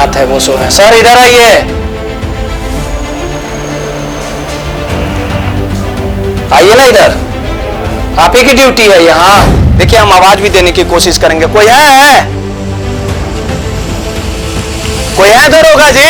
तैनात है वो सो है। सर इधर आइए, आइए ना इधर, आप ही की ड्यूटी है यहाँ। देखिए हम आवाज भी देने की कोशिश करेंगे। कोई है? कोई है दरोगा जी?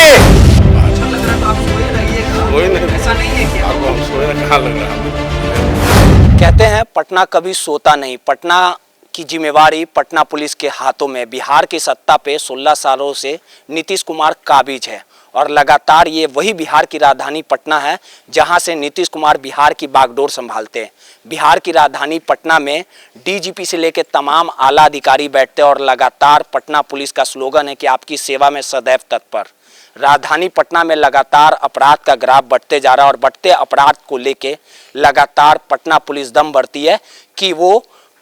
अच्छा लग रहा है तो आप सोए रहिएगा, ऐसा नहीं है कि आपको हम सोए कहाँ लग रहा है। कहते हैं पटना कभी सोता नहीं। पटना की जिम्मेवारी पटना पुलिस के हाथों में। बिहार की सत्ता पे 16 सालों से नीतीश कुमार काबिज है और लगातार ये वही बिहार की राजधानी पटना है जहां से नीतीश कुमार बिहार की बागडोर संभालते हैं। बिहार की राजधानी पटना में डीजीपी से लेकर तमाम आला अधिकारी बैठते हैं और लगातार पटना पुलिस का स्लोगन है कि आपकी सेवा में सदैव तत्पर। राजधानी पटना में लगातार अपराध का ग्राफ बढ़ते जा रहा है और बढ़ते अपराध को लेके लगातार पटना पुलिस दम भरती है कि वो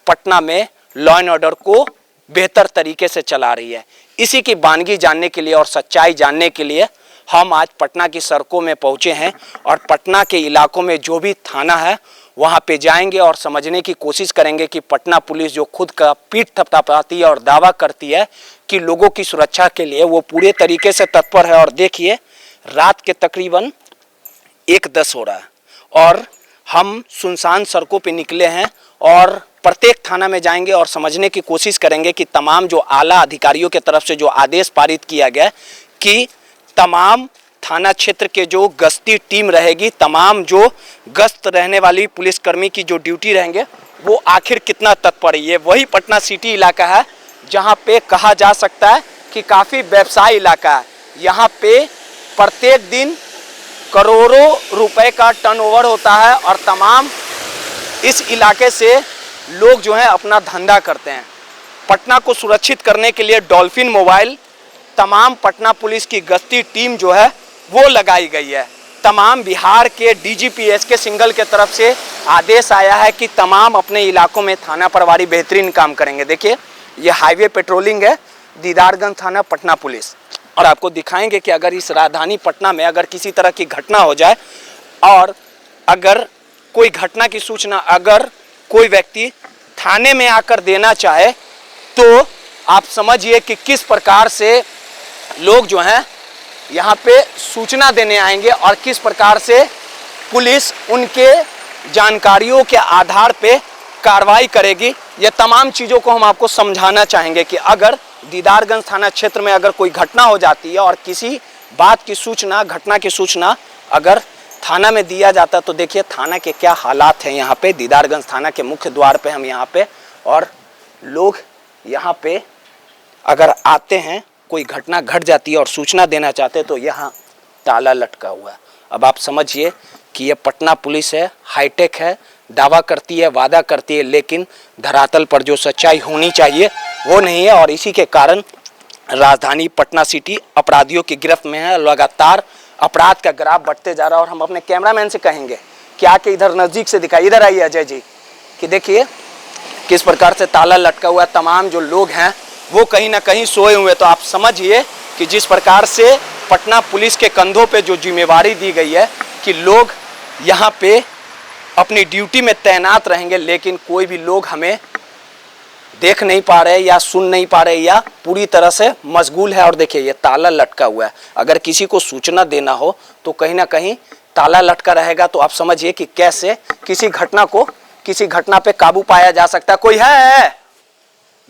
पटना में लॉ एंड ऑर्डर को बेहतर तरीके से चला रही है। इसी की बानगी जानने के लिए और सच्चाई जानने के लिए हम आज पटना की सड़कों में पहुंचे हैं और पटना के इलाकों में जो भी थाना है वहां पे जाएंगे और समझने की कोशिश करेंगे कि पटना पुलिस जो खुद का पीठ थपथपाती है और दावा करती है कि लोगों की सुरक्षा के लिए वो पूरे तरीके से तत्पर है। और देखिए रात के तकरीबन 1:10 हो रहा है और हम सुनसान सड़कों पे निकले हैं और प्रत्येक थाना में जाएंगे और समझने की कोशिश करेंगे कि तमाम जो आला अधिकारियों के तरफ से जो आदेश पारित किया गया कि तमाम थाना क्षेत्र के जो गश्ती टीम रहेगी, तमाम जो गश्त रहने वाली पुलिसकर्मी की जो ड्यूटी रहेंगे वो आखिर कितना तत्पर है। ये वही पटना सिटी इलाका है जहां पे कहा जा सकता है कि काफ़ी व्यवसाय इलाका है। यहाँ पे प्रत्येक दिन करोड़ों रुपए का टर्नओवर होता है और तमाम इस इलाके से लोग जो हैं अपना धंधा करते हैं। पटना को सुरक्षित करने के लिए डॉल्फिन मोबाइल तमाम पटना पुलिस की गश्ती टीम जो है वो लगाई गई है। तमाम बिहार के डीजीपीएस के सिंगल के तरफ से आदेश आया है कि तमाम अपने इलाकों में थाना प्रभारी बेहतरीन काम करेंगे। देखिए ये हाईवे पेट्रोलिंग है, दीदारगंज थाना पटना पुलिस। और आपको दिखाएंगे कि अगर इस राजधानी पटना में अगर किसी तरह की घटना हो जाए और अगर कोई घटना की सूचना अगर कोई व्यक्ति थाने में आकर देना चाहे तो आप समझिए कि किस प्रकार से लोग जो हैं यहाँ पे सूचना देने आएंगे और किस प्रकार से पुलिस उनके जानकारियों के आधार पे कार्रवाई करेगी। ये तमाम चीज़ों को हम आपको समझाना चाहेंगे कि अगर दीदारगंज थाना क्षेत्र में अगर कोई घटना हो जाती है और किसी बात की सूचना, घटना की सूचना अगर थाना में दिया जाता तो देखिए थाना के क्या हालात हैं। यहाँ पे दीदारगंज थाना के मुख्य द्वार पे हम यहाँ पे और लोग यहाँ पे अगर आते हैं, कोई घटना घट जाती है और सूचना देना चाहते तो यहाँ ताला लटका हुआ है। अब आप समझिए कि ये पटना पुलिस है, हाईटेक है, दावा करती है, वादा करती है, लेकिन धरातल पर जो सच्चाई होनी चाहिए वो नहीं है। और इसी के कारण राजधानी पटना सिटी अपराधियों की गिरफ्त में है। लगातार अपराध का ग्राफ बढ़ते जा रहा है और हम अपने कैमरामैन से कहेंगे कि आके इधर नज़दीक से दिखाइए, इधर आइए अजय जी, कि देखिए किस प्रकार से ताला लटका हुआ है। तमाम जो लोग हैं वो कहीं ना कहीं सोए हुए। तो आप समझिए कि जिस प्रकार से पटना पुलिस के कंधों पे जो जिम्मेवारी दी गई है कि लोग यहाँ पे अपनी ड्यूटी में तैनात रहेंगे, लेकिन कोई भी लोग हमें देख नहीं पा रहे या सुन नहीं पा रहे या पूरी तरह से मशगूल है। और देखिए ये ताला लटका हुआ है। अगर किसी को सूचना देना हो तो कहीं ना कहीं ताला लटका रहेगा। तो आप समझिए कि कैसे किसी घटना पे काबू पाया जा सकता है। कोई है?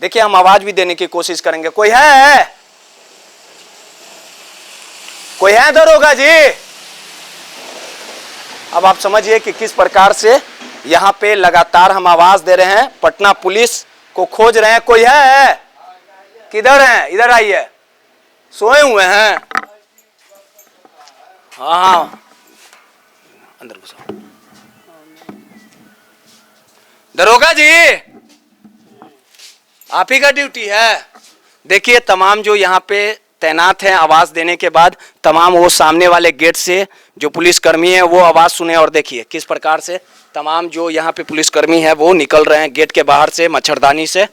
देखिए हम आवाज भी देने की कोशिश करेंगे। कोई है? कोई है दरोगा जी? अब आप समझिए कि किस प्रकार से यहाँ पे लगातार हम आवाज दे रहे हैं, पटना पुलिस को खोज रहे हैं। कोई है? किधर है? इधर आइए। सोए हुए हैं? हाँ अंदर घुसो। दरोगा जी आप ही का ड्यूटी है। देखिए तमाम जो यहाँ पे तैनात हैं, आवाज देने के बाद तमाम वो सामने वाले गेट से जो पुलिसकर्मी है वो आवाज सुने और देखिए किस प्रकार से तमाम जो यहाँ पे पुलिसकर्मी है वो निकल रहे हैं गेट के बाहर से मच्छरदानी से।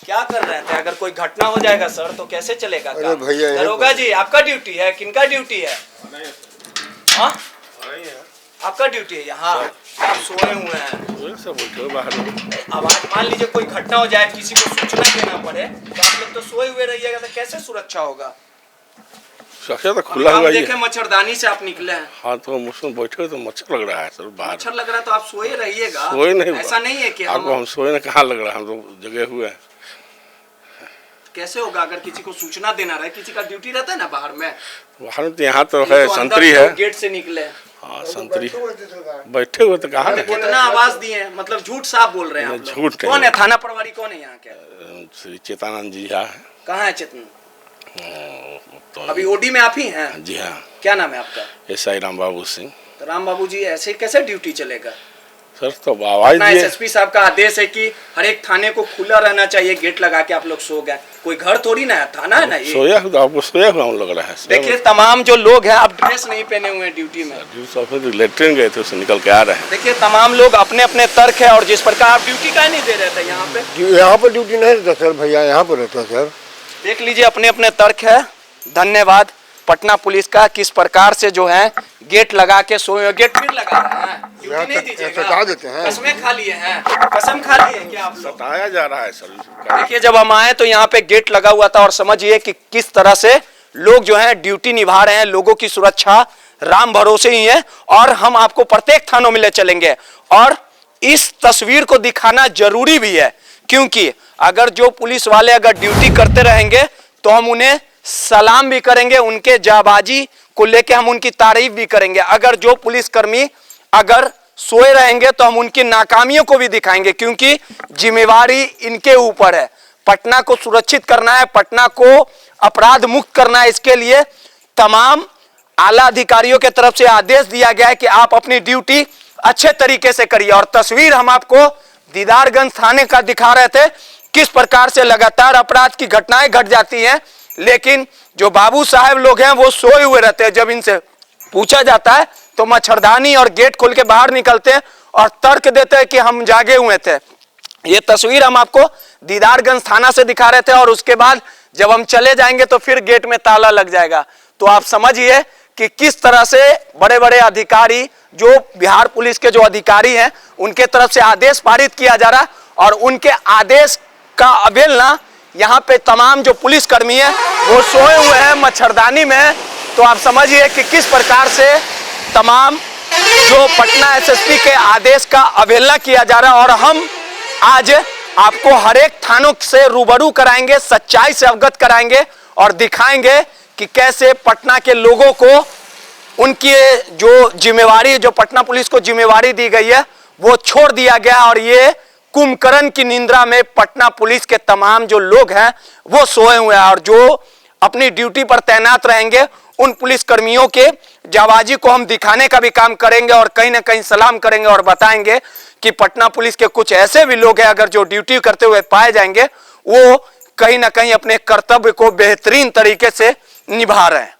क्या कर रहे थे? अगर कोई घटना हो जाएगा सर तो कैसे चलेगा? दरोगा जी आपका ड्यूटी है, किनका ड्यूटी है? हाँ आपका ड्यूटी है यहाँ। आप सोए हुए हैं। आवाज मान लीजिए कोई घटना हो जाए, किसी को सूचना देना पड़े तो आप लोग तो सोए हुए रहिएगा तो कैसे सुरक्षा होगा? तो खुला हुआ ही है। देखे मच्छरदानी से आप निकले हैं। हाँ तो हम उसमें बैठे तो मच्छर लग रहा है सर बाहर। मच्छर लग रहा है तो आप सोए रहिएगा। सोए नहीं, ऐसा नहीं है कि आपको हम सोए ना, कहाँ लग रहा है, हम तो जगे हुए हैं। कैसे होगा अगर किसी को सूचना देना रहे, किसी का ड्यूटी रहता है ना बाहर में। बाहर तो यहाँ तो है, संतरी है, गेट से निकले। हाँ संतरी बैठे हुए तो कहाँ कितना आवाज दिए, मतलब झूठ साफ बोल रहे हैं। झूठ कौन है थाना प्रभारी, कौन है यहाँ के? श्री चेतानंद जी है। कहाँ है चेतन? तो अभी ओडी में आप ही हैं? जी हाँ। क्या नाम है आपका? एसआई राम बाबू सिंह। तो राम बाबू जी ऐसे कैसे ड्यूटी चलेगा सर? तो आवाज दिए, एसएसपी साहब का आदेश है कि हर एक थाने को खुला रहना चाहिए, गेट लगा के आप लोग सो गए। कोई घर थोड़ी ना है, थाना है ना ये। सोया हुआ, आपको सोया हुआ हम लग रहा है। देखिए तमाम जो लोग हैं, आप ड्रेस नहीं पहने हुए हैं ड्यूटी में। लेटरिन गए थे, उससे निकल के आ रहे हैं। देखिए तमाम लोग अपने अपने तर्क है, और जिस प्रकार आप ड्यूटी का नहीं दे रहे थे यहाँ पे। यहाँ पर ड्यूटी नहीं रहता सर, भैया यहाँ पर रहता सर। देख लीजिए अपने अपने तर्क है। धन्यवाद पटना पुलिस का, किस प्रकार से जो है गेट लगा के सोए। गेट फिर लगा रहे हैं, ड्यूटी नहीं दीजिएगा। सता देते हैं। कसमें खा लिए हैं, कसम खा लिए हैं क्या आप लोग? सताया जा रहा है सर। देखिए जब हम आए तो यहाँ पे गेट लगा हुआ था, और समझिए कि किस तरह से लोग जो है ड्यूटी निभा रहे हैं। लोगों की सुरक्षा राम भरोसे ही है, और हम आपको प्रत्येक थानों में ले चलेंगे। और इस तस्वीर को दिखाना जरूरी भी है, क्योंकि अगर जो पुलिस वाले अगर ड्यूटी करते रहेंगे तो हम उन्हें सलाम भी करेंगे, उनके जाबाजी को लेके हम उनकी तारीफ भी करेंगे। अगर जो पुलिसकर्मी अगर सोए रहेंगे तो हम उनकी नाकामियों को भी दिखाएंगे, क्योंकि जिम्मेवारी इनके ऊपर है। पटना को सुरक्षित करना है, पटना को अपराध मुक्त करना है। इसके लिए तमाम आला अधिकारियों के तरफ से आदेश दिया गया है कि आप अपनी ड्यूटी अच्छे तरीके से करिए। और तस्वीर हम आपको दीदारगंज थाने का दिखा रहे थे, किस प्रकार से लगातार अपराध की घटनाएं घट जाती हैं, लेकिन जो बाबू साहब लोग हैं वो सोए हुए रहते हैं। जब इनसे पूछा जाता है तो मच्छरदानी और गेट खोल के बाहर निकलते हैं और तर्क देते हैं कि हम जागे हुए थे। ये तस्वीर हम आपको दीदारगंज थाना से दिखा रहे थे, और उसके बाद जब हम चले जाएंगे तो फिर गेट में ताला लग जाएगा। तो आप समझिए कि किस तरह से बड़े बड़े अधिकारी, जो बिहार पुलिस के जो अधिकारी हैं, उनके तरफ से आदेश पारित किया जा रहा, और उनके आदेश का अवहेलना यहाँ पे तमाम जो पुलिसकर्मी है वो सोए हुए हैं मच्छरदानी में। तो आप समझिए कि किस प्रकार से तमाम जो पटना एसएसपी के आदेश का अवहेलना किया जा रहा है। और हम आज आपको हर एक थानों से रूबरू कराएंगे, सच्चाई से अवगत कराएंगे, और दिखाएंगे कि कैसे पटना के लोगों को उनकी जो जिम्मेवारी, जो पटना पुलिस को जिम्मेवारी दी गई है, वो छोड़ दिया गया। और ये कुंभकर्ण की निंद्रा में पटना पुलिस के तमाम जो लोग हैं वो सोए हुए हैं, और जो अपनी ड्यूटी पर तैनात रहेंगे उन पुलिसकर्मियों के जाबाजी को हम दिखाने का भी काम करेंगे, और कहीं ना कहीं सलाम करेंगे और बताएंगे कि पटना पुलिस के कुछ ऐसे भी लोग हैं अगर जो ड्यूटी करते हुए पाए जाएंगे, वो कहीं ना कहीं अपने कर्तव्य को बेहतरीन तरीके से निभा रहे हैं।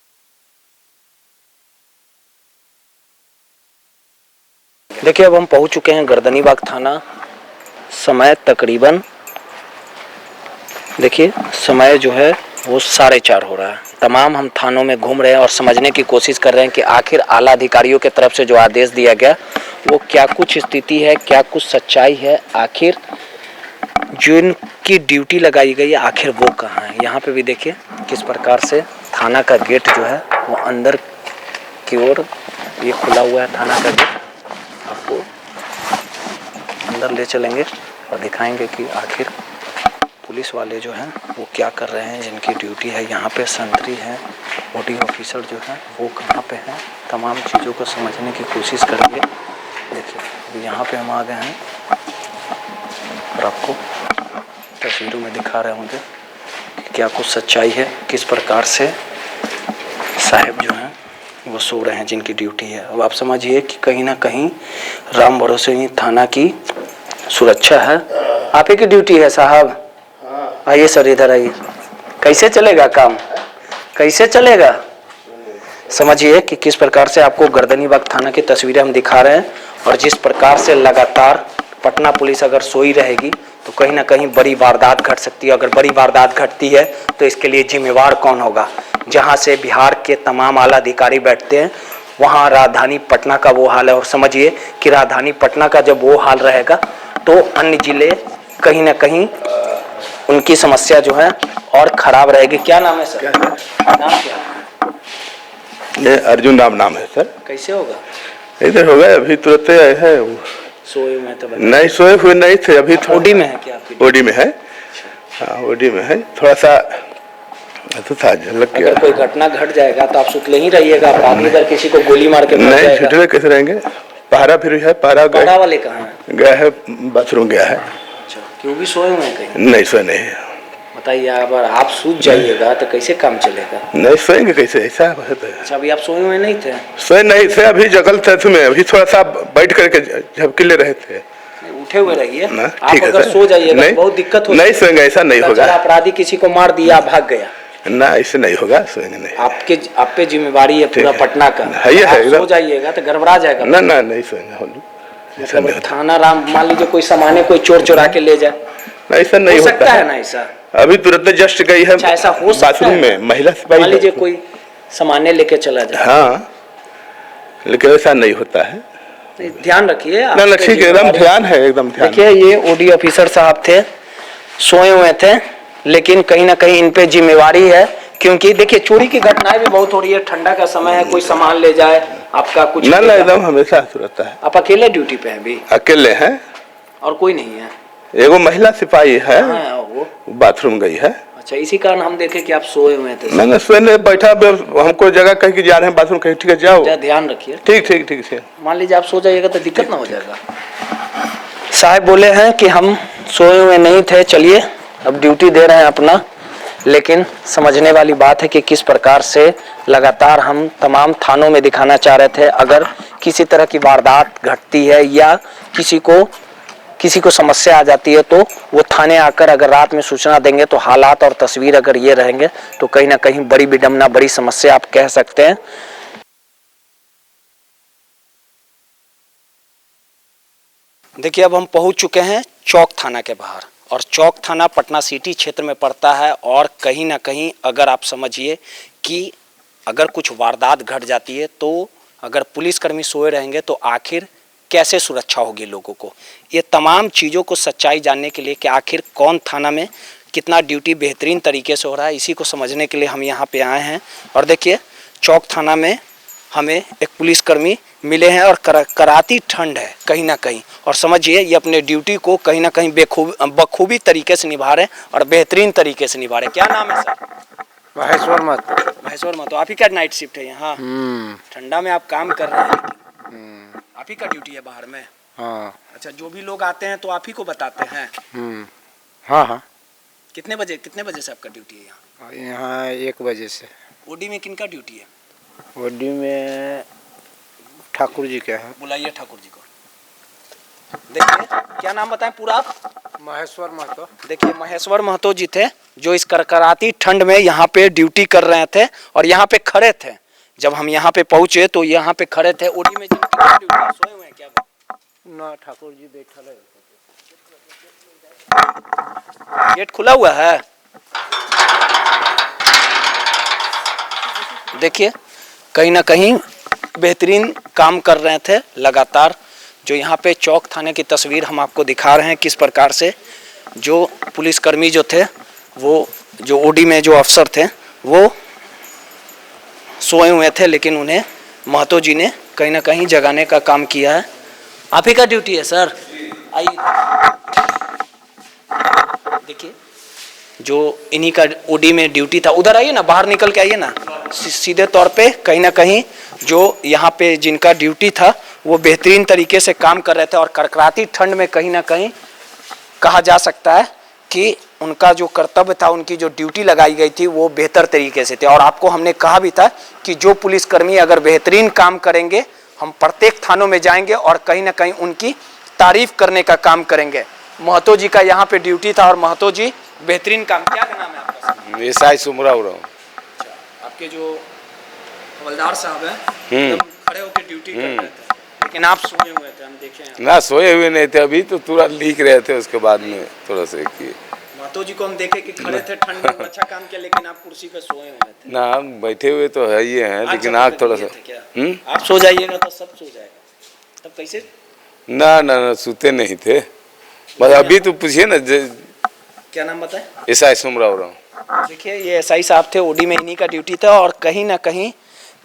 देखिए अब हम पहुंच चुके हैं गर्दनीबाग थाना। समय तकरीबन देखिए समय जो है वो 4:30 हो रहा है। तमाम हम थानों में घूम रहे हैं और समझने की कोशिश कर रहे हैं कि आखिर आला अधिकारियों के तरफ से जो आदेश दिया गया वो क्या कुछ स्थिति है, क्या कुछ सच्चाई है, आखिर जिनकी ड्यूटी लगाई गई है आखिर वो कहाँ है। यहाँ पे भी देखिए किस प्रकार से थाना का गेट जो है वो अंदर की ओर ये खुला हुआ है। थाना का गेट आपको अंदर ले चलेंगे और दिखाएंगे कि आखिर पुलिस वाले जो हैं वो क्या कर रहे हैं, जिनकी ड्यूटी है। यहाँ पे संतरी है, ओडी ऑफिसर जो है वो कहाँ पे हैं, तमाम चीज़ों को समझने की कोशिश करेंगे। देखिए यहाँ पे हम आ गए हैं और आपको तस्वीरों में दिखा रहे होंगे कि क्या कुछ सच्चाई है, किस प्रकार से साहब जो हैं वो सो रहे हैं जिनकी ड्यूटी है। अब आप समझिए कि कहीं ना कहीं राम भरोसे ही थाना की सुरक्षा है। आप ही की ड्यूटी है साहब। आइए सर इधर आइए। कैसे चलेगा काम, कैसे चलेगा? समझिए कि किस प्रकार से आपको गर्दनीबाग थाना की तस्वीरें हम दिखा रहे हैं, और जिस प्रकार से लगातार पटना पुलिस अगर सोई रहेगी तो कहीं ना कहीं बड़ी वारदात घट सकती है। अगर बड़ी वारदात घटती है तो इसके लिए जिम्मेवार कौन होगा? जहां से बिहार के तमाम आला अधिकारी बैठते हैं वहां राजधानी पटना का वो हाल है। और समझिए कि राजधानी पटना का जब वो हाल रहेगा तो अन्य जिले कहीं ना कहीं उनकी समस्या जो है और खराब रहेगी। क्या नाम है सर? नाम क्या है? ये अर्जुन नाम है सर। कैसे होगा? इधर हो गए अभी तुरंत आए हैं। सोए में तो नहीं सोए हुए नहीं थे अभी। ओडी में है क्या आपकी? ओडी में है, हाँ ओडी में है। थोड़ा सा तो था झलक गया। अगर कोई घटना घट जाएगा तो आप सुतले ही रहिएगा, बाकी अगर किसी को गोली मार के नहीं छुटले कैसे रहेंगे? पहरा फिर है, पहरा पहरा वाले कहाँ है? गया है बाथरूम गया है। अच्छा, क्यों भी सोए हुए हैं कहीं? नहीं सोए नहीं। बताइए, अगर आप सूझ जाइएगा तो कैसे काम चलेगा? नहीं सोएंगे कैसे, ऐसा है। अच्छा, अभी आप सोए हुए नहीं थे? सोए नहीं थे, अभी जगल थे तुम्हें, अभी थोड़ा सा बैठ करके झपकी ले रहे थे। उठे हुए रहिए। आप ठीक है अगर सो जाइएगा तो बहुत दिक्कत होगी। नहीं सोएंगे, ऐसा नहीं होगा। अपराधी किसी को मार दिया, भाग गया, ना ऐसे नहीं होगा, सोएंगे नहीं। आप पे जिम्मेवारी है पूरा पटना का। है सो जाइएगा तो गड़बड़ा जाएगा। ना ना नहीं सोएंगे। मतलब थाना राम, मान लीजिए कोई सामान्य कोई चोर चुरा के ले जाए, ऐसा नहीं हो होता सकता है ना ऐसा? अभी तुरंत जस्ट गई है। अच्छा, ऐसा हो सकता बाथरूम है में महिला सिपाही। मान लीजिए कोई सामान्य लेके चला जाए। हाँ, लेकिन ऐसा नहीं होता है। ध्यान रखिए। ना ना ठीक है, एकदम ध्यान है, एकदम ध्यान। देखिए, ये ओडी ऑफिसर साहब थे, सोए हुए थे, लेकिन कहीं ना कहीं इन पे जिम्मेवारी है। क्योंकि देखिए, चोरी की घटनाएं भी बहुत हो रही है, ठंडा का समय है, कोई सामान ले जाए आपका कुछ। ना ना एकदम हमेशा रहता है। आप अकेले ड्यूटी पे हैं अभी? अकेले हैं और कोई नहीं है? एगो महिला सिपाही है, वो बाथरूम गई है। अच्छा, इसी कारण हम देखे कि आप सोए हुए थे। मैंने सोने बैठा, हमको जगह कहीं जा रहे हैं बाथरूम कहीं। ठीक है जाओ, ध्यान रखिए। ठीक ठीक ठीक है। मान लीजिए आप सो जाइएगा तो दिक्कत ना हो जाएगा। साहब बोले हैं कि हम सोए हुए नहीं थे, चलिए अब ड्यूटी दे रहे हैं अपना। लेकिन समझने वाली बात है कि किस प्रकार से लगातार हम तमाम थानों में दिखाना चाह रहे थे, अगर किसी तरह की वारदात घटती है या किसी को समस्या आ जाती है तो वो थाने आकर अगर रात में सूचना देंगे तो हालात और तस्वीर अगर ये रहेंगे तो कहीं ना कहीं बड़ी विडंबना, बड़ी समस्या आप कह सकते हैं। देखिए, अब हम पहुंच चुके हैं चौक थाना के बाहर, और चौक थाना पटना सिटी क्षेत्र में पड़ता है। और कहीं ना कहीं अगर आप समझिए कि अगर कुछ वारदात घट जाती है तो अगर पुलिसकर्मी सोए रहेंगे तो आखिर कैसे सुरक्षा होगी लोगों को। ये तमाम चीज़ों को सच्चाई जानने के लिए कि आखिर कौन थाना में कितना ड्यूटी बेहतरीन तरीके से हो रहा है, इसी को समझने के लिए हम यहाँ पे आए हैं। और देखिए, चौक थाना में हमें एक पुलिसकर्मी मिले हैं और कराती ठंड है कहीं ना कहीं, और समझिए ये अपने ड्यूटी को कहीं ना कहीं बखूबी तरीके से निभा रहे हैं और बेहतरीन तरीके से निभा रहे हैं। क्या नाम है सर? महेश्वर महतो। महेश्वर महतो। आप ही का नाइट शिफ्ट है यहाँ? ठंडा में आप काम कर रहे हैं, आप ही का ड्यूटी है बाहर में? हाँ। अच्छा, जो भी लोग आते हैं तो आप ही को बताते हैं? हाँ हाँ। कितने बजे से आपका ड्यूटी है यहाँ? यहाँ 1 बजे से। ओडी में किनका ड्यूटी है? ओडी में ठाकुर जी का है। बुलाइए ठाकुर जी को। देखिए, क्या नाम बताएं पूरा आप? महेश्वर महतो। देखिए, महेश्वर महतो जी थे जो इस करकराती ठंड में यहाँ पे ड्यूटी कर रहे थे और यहाँ पे खड़े थे। जब हम यहाँ पे पहुंचे तो यहाँ पे खड़े थे। ओडी में जिनकी ड्यूटी है, सोए हुए हैं क्या? ना, ठाकुर जी बैठा है। गेट खुला हुआ है। देखिए, कहीं ना कहीं बेहतरीन काम कर रहे थे लगातार। जो यहाँ पे चौक थाने की तस्वीर हम आपको दिखा रहे हैं, किस प्रकार से जो पुलिसकर्मी जो थे, वो जो ओडी में जो अफसर थे वो सोए हुए थे, लेकिन उन्हें महतो जी ने कहीं ना कहीं जगाने का काम किया है। आप ही का ड्यूटी है सर? आइए, देखिए, जो इन्हीं का ओडी में ड्यूटी था। उधर आइए ना, बाहर निकल के आइए ना। सीधे तौर पे कहीं ना कहीं जो यहाँ पे जिनका ड्यूटी था वो बेहतरीन तरीके से काम कर रहे थे, और करकराती ठंड में कहीं ना कहीं कहा जा सकता है कि उनका जो कर्तव्य था, उनकी जो ड्यूटी लगाई गई थी वो बेहतर तरीके से थे। और आपको हमने कहा भी था कि जो पुलिसकर्मी अगर बेहतरीन काम करेंगे, हम प्रत्येक थानों में जाएंगे और कहीं ना कहीं उनकी तारीफ करने का काम करेंगे। महतो जी का यहाँ पे ड्यूटी था और महतो जी बेहतरीन काम। क्या नाम है आपका? ईसाई सुमरा हो रहा हूँ। आपके जो हवलदार साहब हैं खड़े होकर ड्यूटी कर रहे थे, लेकिन आप सोए हुए थे, हम देखे हैं। ना सोए हुए नहीं थे, अभी तो तुरंत लिख रहे थे, उसके बाद में थोड़ा सा किए। महतो जी को हम देखे कि खड़े थे ठंड में, अच्छा काम किया, लेकिन आप कुर्सी पे सोए हुए थे। ना, हम बैठे हुए तो है ही हैं, लेकिन आँख थोड़ा सा। आप सो जाइएगा तो सब सो जाएगा, तब कैसे? ना ना ना, सोते नहीं थे, बस अभी तो पूछिए ना, क्या नाम बताएं? एसआई सुमराव राव। देखिए ये एसआई साहब थे, ओडी में इन्हीं का ड्यूटी था और कहीं ना कहीं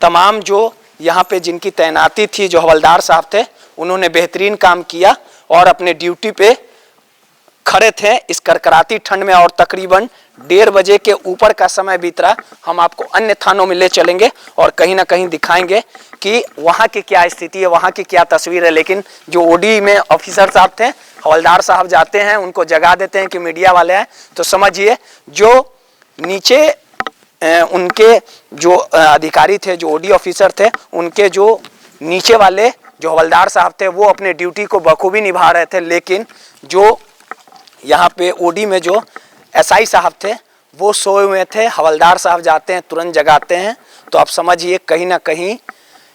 तमाम जो यहाँ पे जिनकी तैनाती थी, जो हवलदार साहब थे, उन्होंने बेहतरीन काम किया और अपने ड्यूटी पे खड़े थे इस करकराती ठंड में। और तकरीबन 1:30 बजे के ऊपर का समय बीत रहा। हम आपको अन्य थानों में ले चलेंगे और कहीं ना कहीं दिखाएंगे कि वहाँ की क्या स्थिति है, वहाँ की क्या तस्वीर है। लेकिन जो ओडी में ऑफिसर साहब थे, हवलदार साहब जाते हैं, उनको जगा देते हैं कि मीडिया वाले हैं, तो समझिए जो नीचे उनके जो अधिकारी थे, जो ओडी ऑफिसर थे, उनके जो नीचे वाले जो हवलदार साहब थे वो अपने ड्यूटी को बखूबी निभा रहे थे। लेकिन जो यहाँ पे ओडी में जो एसआई साहब थे वो सोए हुए थे। हवलदार साहब जाते हैं, तुरंत जगाते हैं। तो आप समझिए कहीं ना कहीं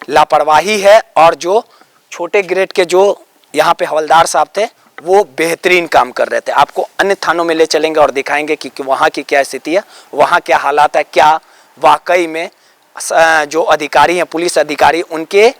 लापरवाही है। और जो छोटे ग्रेड के जो यहाँ पे हवलदार साहब थे वो बेहतरीन काम कर रहे थे। आपको अन्य थानों में ले चलेंगे और दिखाएंगे कि वहाँ की क्या स्थिति है, वहाँ क्या हालात है, क्या वाकई में जो अधिकारी हैं, पुलिस अधिकारी, उनके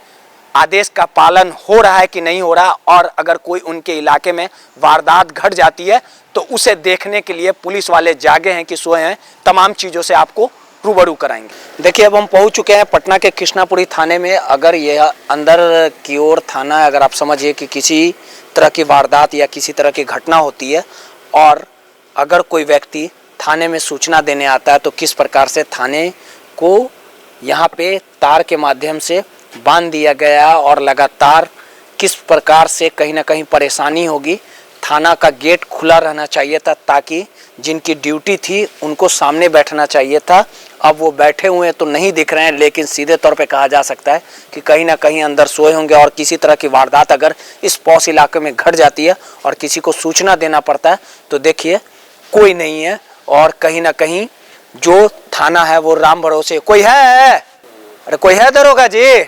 आदेश का पालन हो रहा है कि नहीं हो रहा। और अगर कोई उनके इलाके में वारदात घट जाती है तो उसे देखने के लिए पुलिस वाले जागे हैं कि सोए हैं। तमाम चीज़ों से आपको रूबरू कराएंगे। देखिए अब हम पहुंच चुके हैं पटना के कृष्णापुरी थाने में। अगर यह अंदर की ओर थाना है, अगर आप समझिए कि किसी तरह की वारदात या किसी तरह की घटना होती है और अगर कोई व्यक्ति थाने में सूचना देने आता है तो किस प्रकार से थाने को यहाँ पे तार के माध्यम से बांध दिया गया और लगातार किस प्रकार से कहीं ना कहीं परेशानी होगी। थाना का गेट खुला रहना चाहिए था ताकि जिनकी ड्यूटी थी उनको सामने बैठना चाहिए था। अब वो बैठे हुए तो नहीं दिख रहे हैं, लेकिन सीधे तौर पे कहा जा सकता है कि कहीं ना कहीं अंदर सोए होंगे। और किसी तरह की वारदात अगर इस पॉश इलाके में घट जाती है और किसी को सूचना देना पड़ता है तो देखिए कोई नहीं है। और कहीं ना कहीं जो थाना है वो राम भरोसे। कोई है? अरे कोई है दरोगा जी?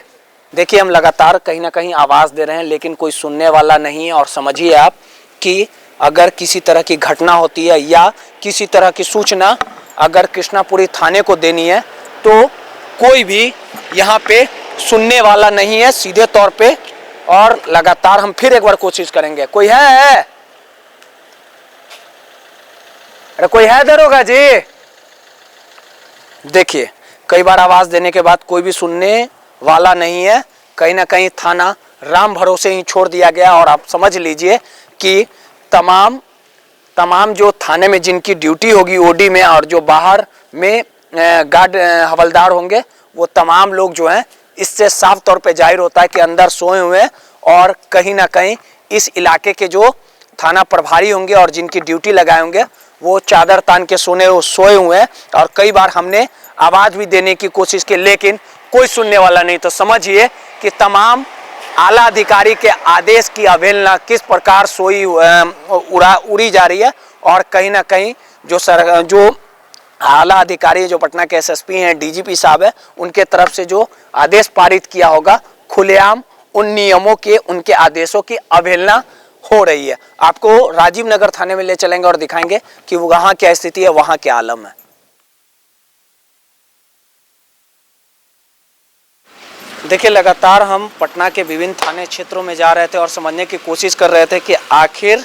देखिए हम लगातार कहीं ना कहीं आवाज़ दे रहे हैं लेकिन कोई सुनने वाला नहीं है। और समझिए आप कि अगर किसी तरह की घटना होती है या किसी तरह की सूचना अगर कृष्णापुरी थाने को देनी है तो कोई भी यहाँ पे सुनने वाला नहीं है सीधे तौर पे। और लगातार हम फिर एक बार कोशिश करेंगे। कोई है? अरे कोई है दरोगा जी? देखिए कई बार आवाज़ देने के बाद कोई भी सुनने वाला नहीं है। कहीं ना कहीं थाना राम भरोसे ही छोड़ दिया गया। और आप समझ लीजिए कि तमाम जो थाने में जिनकी ड्यूटी होगी ओडी में और जो बाहर में गार्ड हवलदार होंगे वो तमाम लोग जो हैं, इससे साफ तौर पे जाहिर होता है कि अंदर सोए हुए हैं। और कहीं ना कहीं इस इलाके के जो थाना प्रभारी होंगे और जिनकी ड्यूटी लगाए होंगे वो चादर तान के सोए हुए हैं। और कई बार हमने आवाज़ भी देने की कोशिश की लेकिन कोई सुनने वाला नहीं। तो समझिए कि तमाम आला अधिकारी के आदेश की अवहेलना किस प्रकार उड़ी जा रही है। और कहीं ना कहीं जो आला अधिकारी, जो पटना के एसएसपी हैं, डीजीपी साहब है, उनके तरफ से जो आदेश पारित किया होगा, खुलेआम उन नियमों के, उनके आदेशों की अवहेलना हो रही है। आपको राजीव नगर थाने में ले चलेंगे और दिखाएंगे कि वहाँ क्या स्थिति है, वहाँ क्या आलम है। देखिए लगातार हम पटना के विभिन्न थाने क्षेत्रों में जा रहे थे और समझने की कोशिश कर रहे थे कि आखिर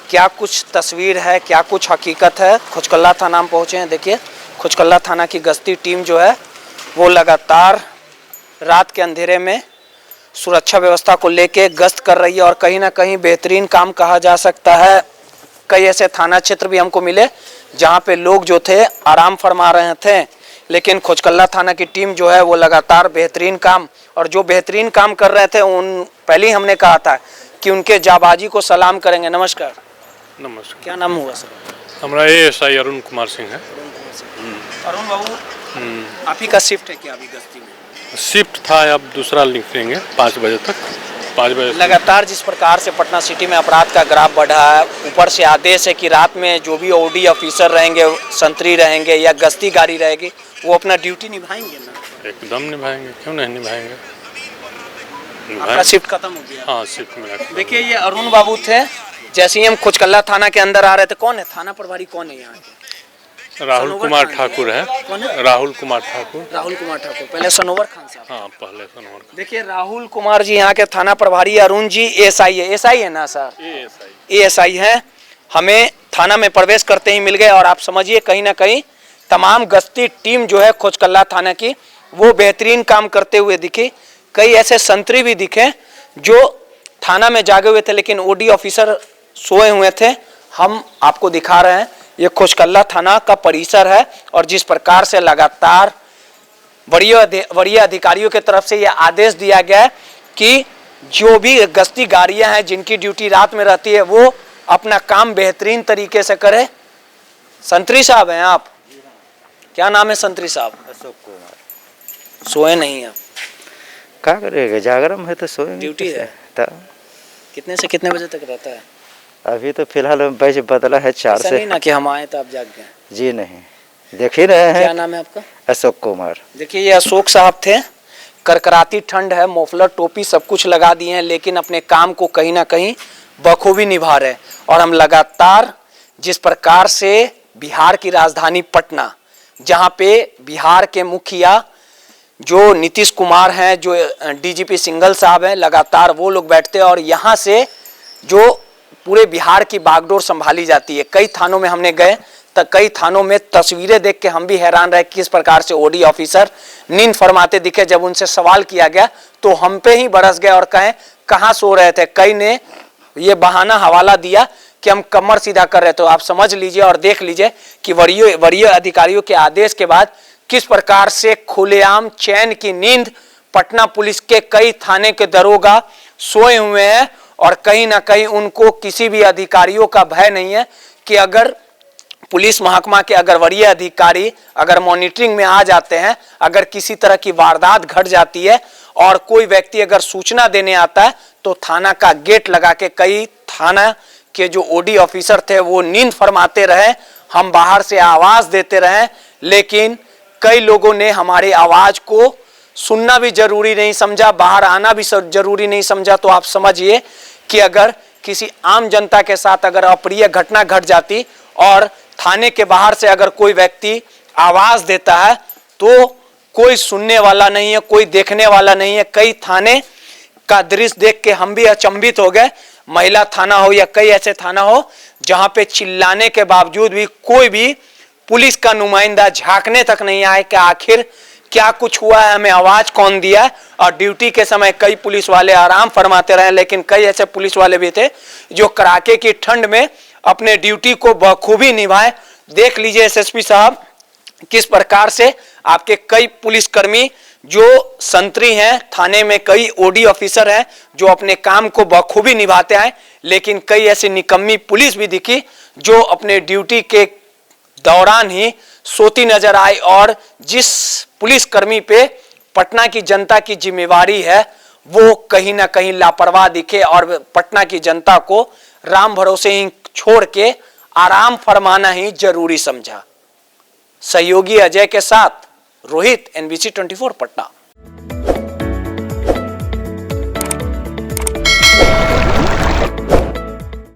क्या कुछ तस्वीर है, क्या कुछ हकीकत है। खुचकल्ला थाना हम पहुँचे हैं। देखिए खुचकल्ला थाना की गश्ती टीम जो है वो लगातार रात के अंधेरे में सुरक्षा व्यवस्था को लेके गश्त कर रही है। और कहीं ना कहीं बेहतरीन काम कहा जा सकता है। कई ऐसे थाना क्षेत्र भी हमको मिले जहाँ पे लोग जो थे आराम फरमा रहे थे, लेकिन खुचकल्ला थाना की टीम जो है वो लगातार बेहतरीन काम, और जो बेहतरीन काम कर रहे थे उन पहले ही हमने कहा था कि उनके जाबाजी को सलाम करेंगे। नमस्कार। नमस्कार। क्या नाम हुआ सर? हमारा एएसआई अरुण कुमार सिंह है। अरुण बाबू, आप ही का शिफ्ट है क्या अभी गश्ती में? शिफ्ट था, अब दूसरा निकलेंगे 5 बजे तक। 5 बजे लगातार जिस प्रकार से पटना सिटी में अपराध का ग्राफ बढ़ा है, ऊपर से आदेश है कि रात में जो भी ओडी ऑफिसर रहेंगे, संतरी रहेंगे या गश्ती गाड़ी रहेगी, वो अपना ड्यूटी निभाएंगे ना? एकदम निभाएंगे, क्यों नहीं निभाएंगे। आपका शिफ्ट खत्म हो गया? हाँ, शिफ्ट मिला। देखिए ये अरुण बाबू थे। जैसे ही हम खुचकल्ला थाना के अंदर आ रहे थे, कौन है थाना प्रभारी, कौन है यहाँ के? राहुल कुमार ठाकुर है। कौन है? राहुल कुमार ठाकुर। राहुल कुमार ठाकुर, पहले सनोवर खान साहब। हाँ, पहले सनोवर खान। देखिए राहुल कुमार जी यहाँ के थाना प्रभारी, अरुण जी एएसआई है। एएसआई है ना सर? एएसआई है। हमें थाना में प्रवेश करते ही मिल गए। और आप समझिए कहीं ना कहीं तमाम गश्ती टीम जो है खोचकल्ला थाना की वो बेहतरीन काम करते हुए दिखी। कई ऐसे संतरी भी दिखे जो थाना में जागे हुए थे लेकिन ओडी ऑफिसर सोए हुए थे। हम आपको दिखा रहे हैं ये खोचकल्ला थाना का परिसर है और जिस प्रकार से लगातार वरीय अधिकारियों की तरफ से यह आदेश दिया गया है कि जो भी गश्ती गाड़ियां हैं जिनकी ड्यूटी रात में रहती है वो अपना काम बेहतरीन तरीके से करे। संतरी साहब हैं आप, क्या नाम है संतरी साहब? अशोक कुमार। सोए नहीं आप? क्या करेगा, जागरण है तो सोएंगे। ड्यूटी है तो कितने से कितने बजे तक रहता है? अभी तो फिलहाल बैच बदला है 4 ऐसा से। नहीं ना कि हम आए तो आप जाग गए? जी नहीं, देख ही रहे हैं। क्या नाम है आपका? अशोक कुमार। देखिए ये अशोक साहब थे। करकराती ठंड है, मोफलर टोपी सब कुछ लगा दिए हैं लेकिन अपने काम को कहीं ना कहीं बखूबी निभा रहे हैं। और हम लगातार जिस प्रकार से बिहार की राजधानी पटना, जहां पे बिहार के मुखिया जो नीतीश कुमार हैं, जो डीजीपी सिंघल साहब हैं, लगातार वो लोग बैठते हैं और यहाँ से जो पूरे बिहार की बागडोर संभाली जाती है। कई थानों में हमने गए तो कई थानों में तस्वीरें देख के हम भी हैरान रहे किस प्रकार से ओडी ऑफिसर नींद फरमाते दिखे। जब उनसे सवाल किया गया तो हम पे ही बरस गए और कहें कहाँ सो रहे थे। कई ने ये बहाना हवाला दिया कि हम कमर सीधा कर रहे थे। आप समझ लीजिए और देख लीजिए कि वरीय अधिकारियों के आदेश के बाद किस प्रकार से खुलेआम चैन की नींद पटना पुलिस के कई थाने के दरोगा सोए हुए हैं। और कहीं ना कहीं उनको किसी भी अधिकारियों का भय नहीं है कि अगर पुलिस महकमा के अगर वरीय अधिकारी अगर मॉनिटरिंग में आ जाते हैं, अगर किसी तरह की वारदात घट जाती है और कोई व्यक्ति अगर सूचना देने आता है तो थाना का गेट लगा के कई थाना के जो ओडी ऑफिसर थे वो नींद फरमाते रहे। हम बाहर से आवाज देते रहे लेकिन कई लोगों ने हमारी आवाज को सुनना भी जरूरी नहीं समझा, बाहर आना भी जरूरी नहीं समझा। तो आप समझिए कि अगर किसी आम जनता के साथ अगर अप्रिय घटना घट जाती और थाने के बाहर से अगर कोई व्यक्ति आवाज देता है तो कोई सुनने वाला नहीं है, कोई देखने वाला नहीं है। कई थाने का दृश्य देख के हम भी अचंभित हो गए। महिला थाना हो या कई ऐसे थाना हो जहां पे चिल्लाने के बावजूद भी कोई भी पुलिस का नुमाइंदा झांकने तक नहीं आए कि आखिर क्या कुछ हुआ है, हमें आवाज कौन दिया। और ड्यूटी के समय कई पुलिस वाले आराम फरमाते रहे लेकिन कई ऐसे पुलिस वाले भी थे जो कड़ाके की ठंड में अपने ड्यूटी को बखूबी निभाए। देख लीजिए एसएसपी साहब किस प्रकार से आपके कई पुलिसकर्मी जो संतरी हैं, थाने में कई ओडी ऑफिसर हैं जो अपने काम को बखूबी निभाते हैं। लेकिन कई ऐसी निकम्मी पुलिस भी दिखी जो अपने ड्यूटी के दौरान ही सोती नजर आई। और जिस पुलिसकर्मी पे पटना की जनता की जिम्मेवारी है वो कहीं ना कहीं लापरवाह दिखे और पटना की जनता को राम भरोसे ही छोड़ के आराम फरमाना ही जरूरी समझा। सहयोगी अजय के साथ रोहित, NBC 24 पटना।